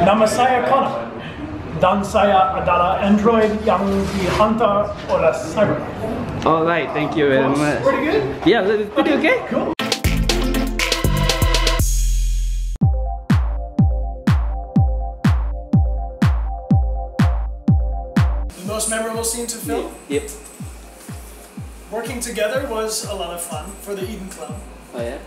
Nama saya Connor, dan saya adalah android yang dihantar oleh Cyberlife. All right, thank you very much. Pretty good? Yeah, pretty okay. Cool. The most memorable scene to film? Yep. Working together was a lot of fun for the Eden Club. Oh yeah?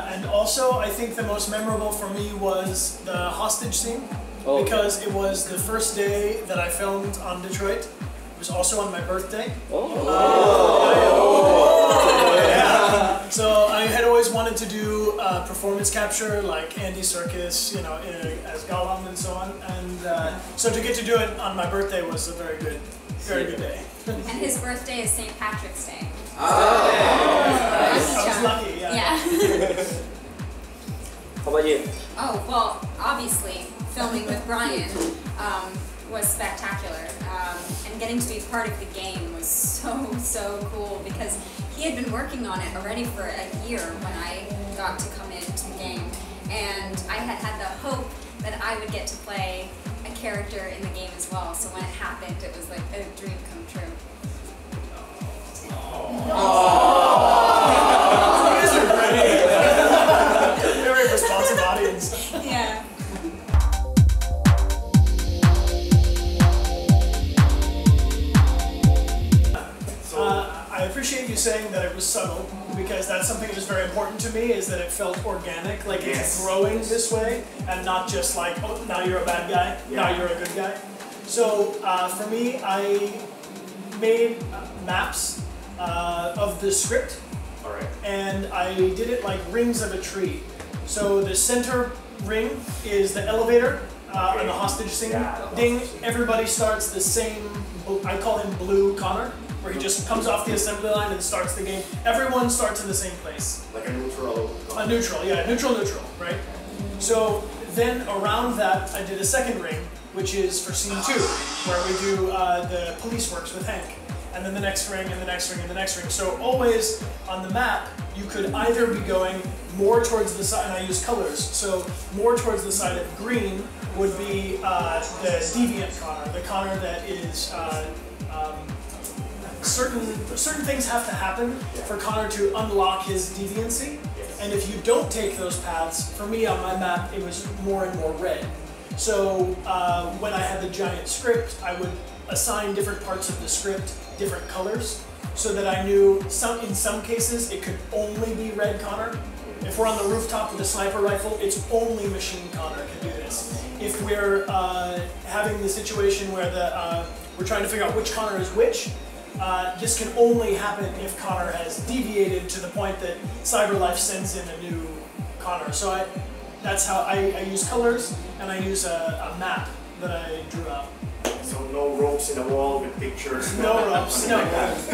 And also, I think the most memorable for me was the hostage scene, because it was the first day that I filmed on Detroit. It was also on my birthday. Yeah. So I had always wanted to do performance capture, like Andy Serkis, you know, as Gollum and so on. And so to get to do it on my birthday was a very good day. And his birthday is St. Patrick's Day. I was lucky, yeah. How about you? Oh, well, obviously, filming with Bryan was spectacular. And getting to be part of the game was so cool because he had been working on it already for a year when I got to come into the game. And I had the hope that I would get to play a character in the game as well. So when it happened, it was like a dream come true. Very responsive audience. Yeah. I appreciate you saying that it was subtle, because that's something that was very important to me, is that it felt organic, like it's growing this way, and not just like, oh, now you're a bad guy, now you're a good guy. So for me, I made maps of the script, and I did it like rings of a tree. So the center ring is the elevator and the hostage scene. Ding, everybody starts the same, I call him Blue Connor, where he just comes off the assembly line and starts the game. Everyone starts in the same place. Like a neutral. A neutral, yeah, neutral, right? So then around that, I did a second ring, which is for scene 2, where we do the police works with Hank. And then the next ring, and the next ring, and the next ring. So always on the map, you could either be going more towards the side, and I use colors, so more towards the side of green would be the deviant Connor, the Connor that is certain things have to happen for Connor to unlock his deviancy, and if you don't take those paths, for me on my map it was more and more red. So when I had the giant script, I would assign different parts of the script different colors, so that I knew in some cases it could only be red Connor. If we're on the rooftop with a sniper rifle, it's only machine Connor can do this. If we're having the situation where we're trying to figure out which Connor is which, this can only happen if Connor has deviated to the point that CyberLife sends in a new Connor. So that's how I use colors, and I use a map that I drew out. So no ropes in the wall with pictures? No ropes, no.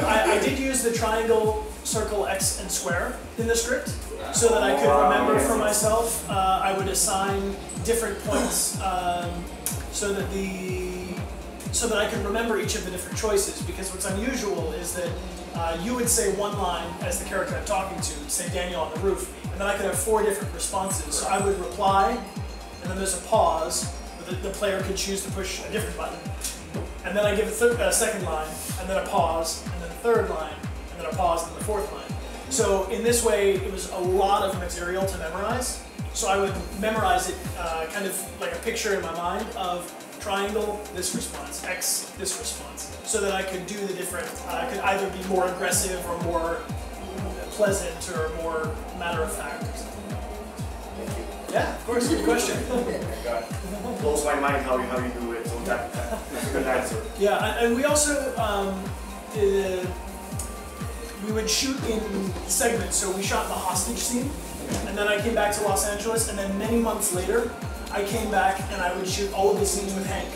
I did use the triangle, circle, X, and square in the script, so that I could remember for myself. I would assign different points so that I could remember each of the different choices, because what's unusual is that you would say one line as the character I'm talking to, say Daniel on the roof, and then I could have 4 different responses. So I would reply, and then there's a pause, but the player could choose to push a different button. And then I give a second line, and then a pause, and then a third line, and then a pause, and then the 4th line. So in this way, it was a lot of material to memorize. So I would memorize it kind of like a picture in my mind of triangle, this response, X, this response, so that I could do the different, I could either be more aggressive or more pleasant or more matter-of-fact or something. Thank you. Yeah, of course, good question. It blows my mind how you do it, so that's a good answer. Yeah, and we also, we would shoot in segments, so we shot the hostage scene, and then I came back to Los Angeles, and then many months later, I came back and I would shoot all of the scenes with Hank.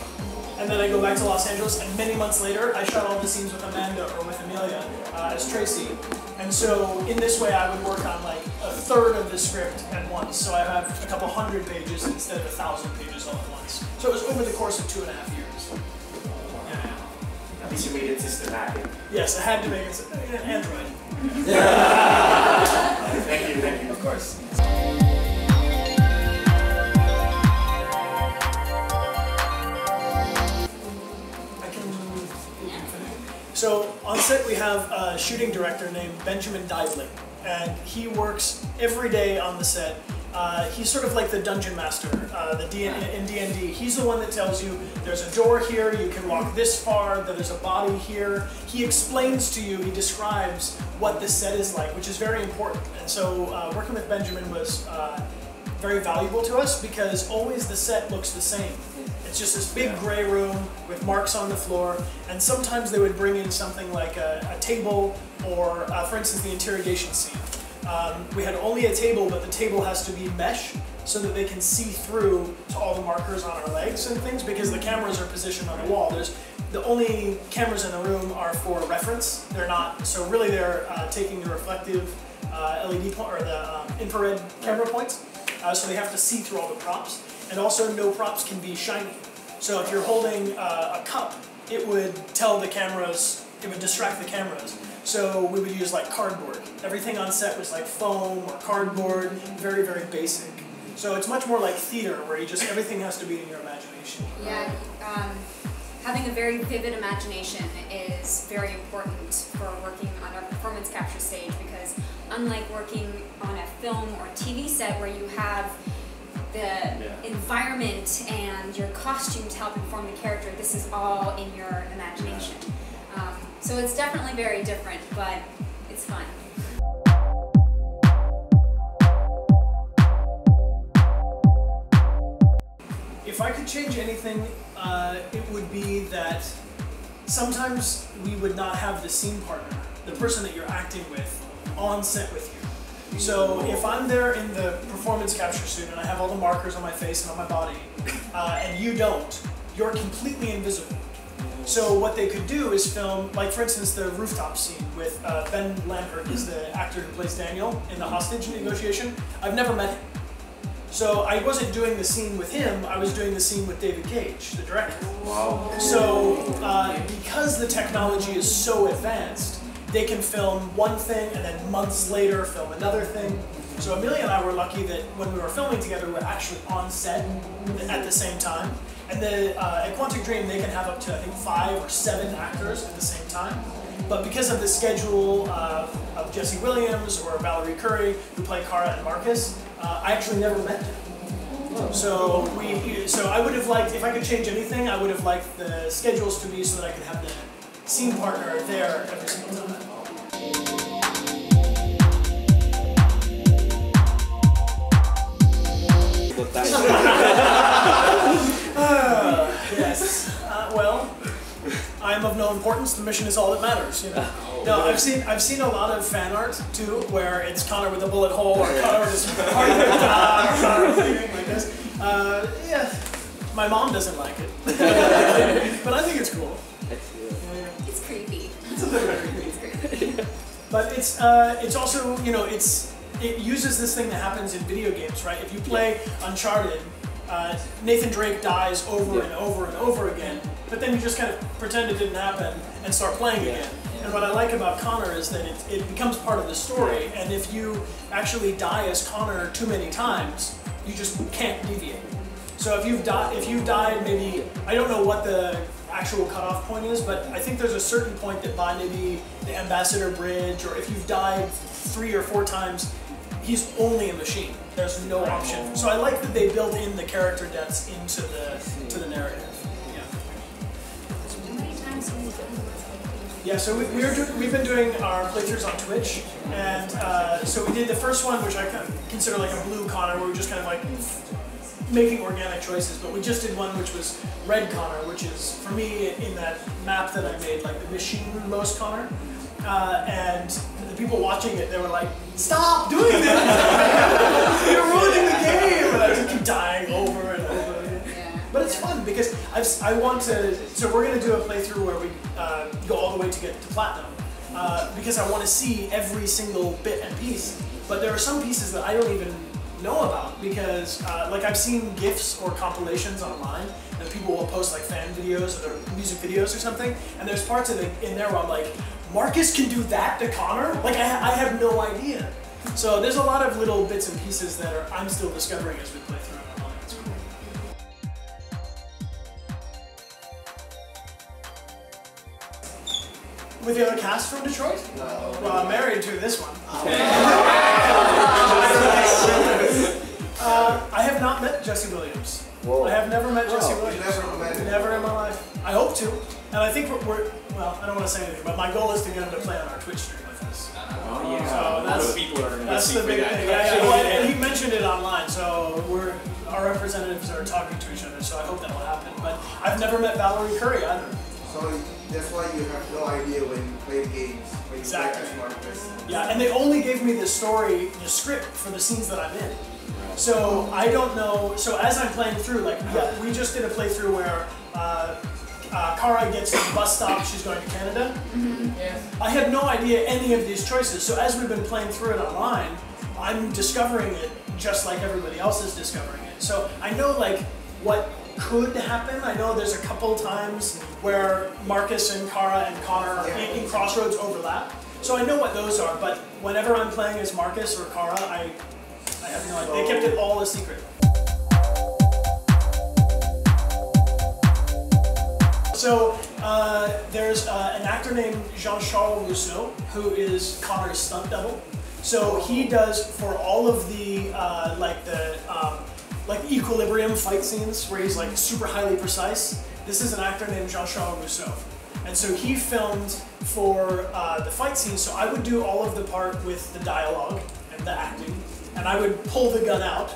And then I go back to Los Angeles, and many months later, I shot all the scenes with Amanda or with Amelia as Traci. And so in this way, I would work on like a third of the script at once. So I have a couple hundred pages instead of 1,000 pages all at once. So it was over the course of 2.5 years. Yeah. At least you made it systematic. Yes, I had to make it Android. Thank you. Of course. So on set we have a shooting director named Benjamin Didley, and he works every day on the set. He's sort of like the dungeon master in D&D. He's the one that tells you there's a door here, you can walk this far, that there's a body here. He explains to you, he describes what the set is like, which is very important. And so working with Benjamin was very valuable to us because always the set looks the same. It's just this big gray room with marks on the floor, and sometimes they would bring in something like a table or, for instance, the interrogation scene. We had only a table, but the table has to be mesh so that they can see through to all the markers on our legs and things, because the cameras are positioned on the wall. The only cameras in the room are for reference. They're not, so really they're taking the reflective LED or the infrared camera points, so they have to see through all the props. And also no props can be shiny. So if you're holding a cup, it would tell the cameras, it would distract the cameras. So we would use like cardboard. Everything on set was like foam or cardboard, very, very basic. So it's much more like theater where you just, everything has to be in your imagination. Yeah, having a very vivid imagination is very important for working on a performance capture stage, because unlike working on a film or TV set where you have the environment and your costume to help inform the character, this is all in your imagination. So it's definitely very different, but it's fun. If I could change anything, it would be that sometimes we would not have the scene partner, the person that you're acting with, on set with you. So if I'm there in the performance capture suit and I have all the markers on my face and on my body, and you don't, you're completely invisible. So what they could do is film, like for instance, the rooftop scene with Ben Lambert is the actor who plays Daniel in the hostage negotiation. I've never met him. So I wasn't doing the scene with him, I was doing the scene with David Cage, the director. Wow. So because the technology is so advanced, they can film one thing and then months later film another thing. So Amelia and I were lucky that when we were filming together, we were actually on set at the same time. And at Quantic Dream, they can have up to, I think, 5 or 7 actors at the same time. But because of the schedule of Jesse Williams or Valerie Curry, who play Kara and Marcus, I actually never met them. So I would have liked, if I could change anything, I would have liked the schedules to be so that I could have the scene partner there every single time. Yes. Well, I am of no importance. The mission is all that matters. You know. No, I've seen a lot of fan art too, where it's Connor with a bullet hole, or Connor with his heart or Connor like this. Yeah, my mom doesn't like it, but I think it's cool. It's creepy. It's a little creepy. It's creepy. But it's also, you know, it uses this thing that happens in video games, right? If you play Uncharted, Nathan Drake dies over and over and over again, but then you just kind of pretend it didn't happen and start playing again. And what I like about Connor is that it becomes part of the story, and if you actually die as Connor too many times, you just can't deviate. So if you've died maybe, I don't know what the actual cutoff point is, but I think there's a certain point that by maybe the Ambassador Bridge, or if you've died 3 or 4 times, he's only a machine. There's no option. So I like that they build in the character deaths into the narrative. How many times have you done this? Yeah, so we've been doing our playthroughs on Twitch, and so we did the first one, which I kind of consider like a blue Connor, where we were just kind of like making organic choices, but we just did one which was red Connor, which is, for me, in that map that I made, like the machine-most Connor. And the people watching it, they were like, "Stop doing this! You're ruining the game!" And I just keep dying over and over again. Yeah. But it's fun because I want to. So we're going to do a playthrough where we go all the way to get to platinum because I want to see every single bit and piece. But there are some pieces that I don't even know about because, like, I've seen GIFs or compilations online that people will post like fan videos or music videos or something, and there's parts of it in there where I'm like, Marcus can do that to Connor? Like, I have no idea. So there's a lot of little bits and pieces that I'm still discovering as we play through it online. It's cool. With the other cast from Detroit? Well, I'm married to this one. I have not met Jesse Williams. Whoa. I have never met Jesse Williams. Never met him. Never in my life. I hope to. And I think we're well, I don't want to say anything, but my goal is to get him to play on our Twitch stream with us. Oh yeah. So that's the big thing. Yeah. Well, and he mentioned it online, so our representatives are talking to each other, so I hope that will happen. But I've never met Valerie Curry either. So that's why you have no idea when you play games. When you Exactly. play as Marcus. Yeah, and they only gave me the script for the scenes that I'm in. So I don't know. So as I'm playing through, like we just did a playthrough where Kara gets to the bus stop. She's going to Canada. I had no idea any of these choices. So as we've been playing through it online, I'm discovering it just like everybody else is discovering it. So I know like what could happen. I know there's a couple times where Marcus and Kara and Connor in Crossroads overlap. So I know what those are, but whenever I'm playing as Marcus or Kara, I have no idea. They kept it all a secret. So there's an actor named Jean-Charles Rousseau who is Connor's stunt double. So he does for all of the like equilibrium fight scenes where he's like super highly precise. This is an actor named Jean-Charles Rousseau. And so he filmed for the fight scenes, so I would do all of the part with the dialogue and the acting, and I would pull the gun out,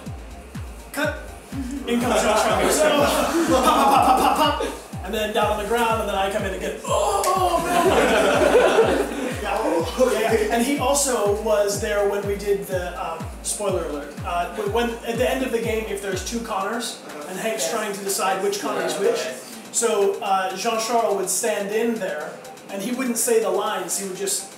cut, in comes Jean-Charles Rousseau, pop, pop, pop, pop, pop, pop, and then down on the ground, and then I come in again, oh, man. Yeah. And he also was there when we did the, spoiler alert, when at the end of the game, if there's two Connors, and Hank's trying to decide which Connor is which, so Jean-Charles would stand in there, and he wouldn't say the lines. He would just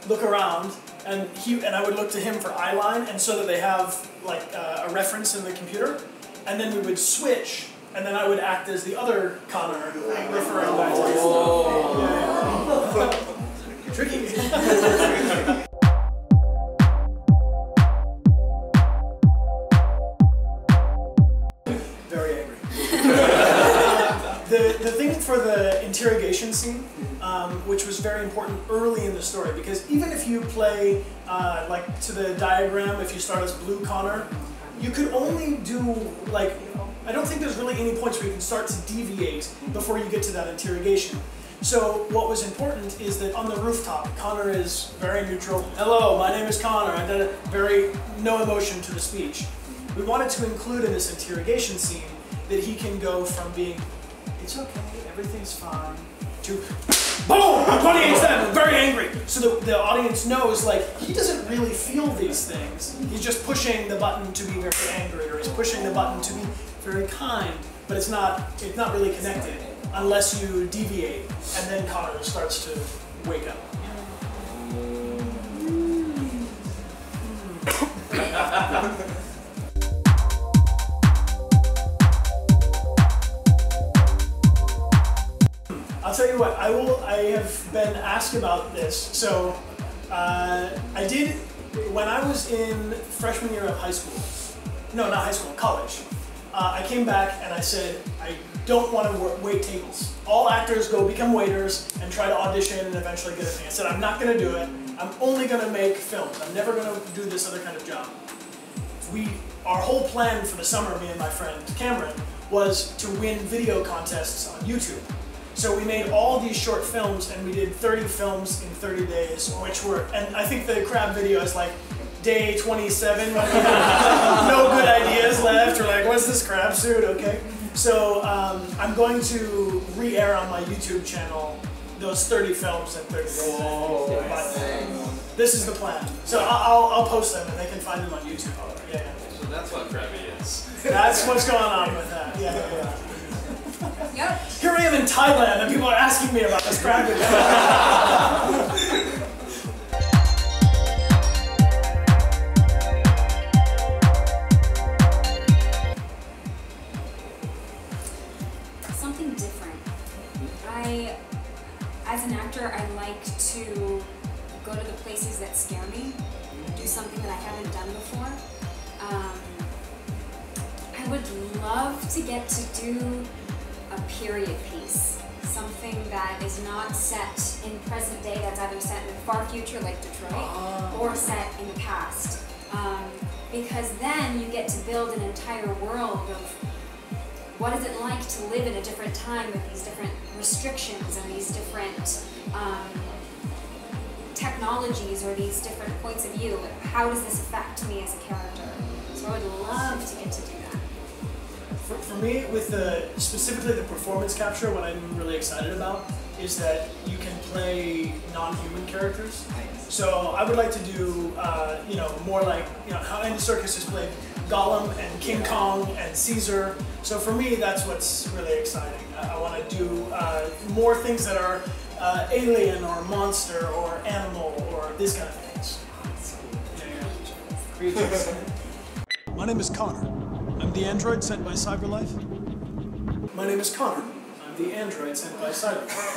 look around, and I would look to him for eye line, and so that they have like a reference in the computer, and then we would switch, and then I would act as the other Connor, referring back to him. Tricky. Very angry. The thing for the interrogation scene, which was very important early in the story, because even if you play like to the diagram, if you start as Blue Connor, you could only do like, I don't think there's really any points where you can start to deviate before you get to that interrogation. So what was important is that on the rooftop, Connor is very neutral. Hello, my name is Connor. I did no emotion to the speech. We wanted to include in this interrogation scene that he can go from being, it's okay, everything's fine, to boom, 28-7, very angry. So the audience knows like he doesn't really feel these things. He's just pushing the button to be very angry, or he's pushing the button to be very kind, but it's not really connected unless you deviate, and then Connor starts to wake up. I'll tell you what, I have been asked about this. So I did, when I was in freshman year of high school, no, not high school, college, I came back and I said, I don't want to wait tables. All actors go become waiters and try to audition and eventually get a thing. I said, I'm not going to do it. I'm only going to make films. I'm never going to do this other kind of job. Our whole plan for the summer, me and my friend Cameron, was to win video contests on YouTube. So we made all these short films, and we did 30 films in 30 days, which were, and I think the crab video is like day 27, when we had no good ideas left, or like, what's this crab suit, okay? So I'm going to re-air on my YouTube channel those 30 films in 30 days. This is the plan. So I'll post them, and they can find them on YouTube. Yeah. So that's what Traci is. That's what's going on with that. Yeah. Yep. Here I am in Thailand, and people are asking me about this crab video. Something different. As an actor, I like to go to the places that scare me, do something that I haven't done before. I would love to get to do a period piece, something that is not set in present day, that's either set in the far future like Detroit, or set in the past. Because then you get to build an entire world of what is it like to live in a different time with these different restrictions and these different technologies or these different points of view. How does this affect me as a character? So I would love to get to do that. For me, with specifically the performance capture, what I'm really excited about is that you can play non-human characters. So I would like to do, more like, how Andy Serkis has played Gollum and King Kong and Caesar. So for me, that's what's really exciting. I want to do more things that are alien or monster or animal or this kind of things. Creatures. My name is Connor. I'm the android sent by CyberLife. My name is Connor. I'm the android sent by Cyberlife.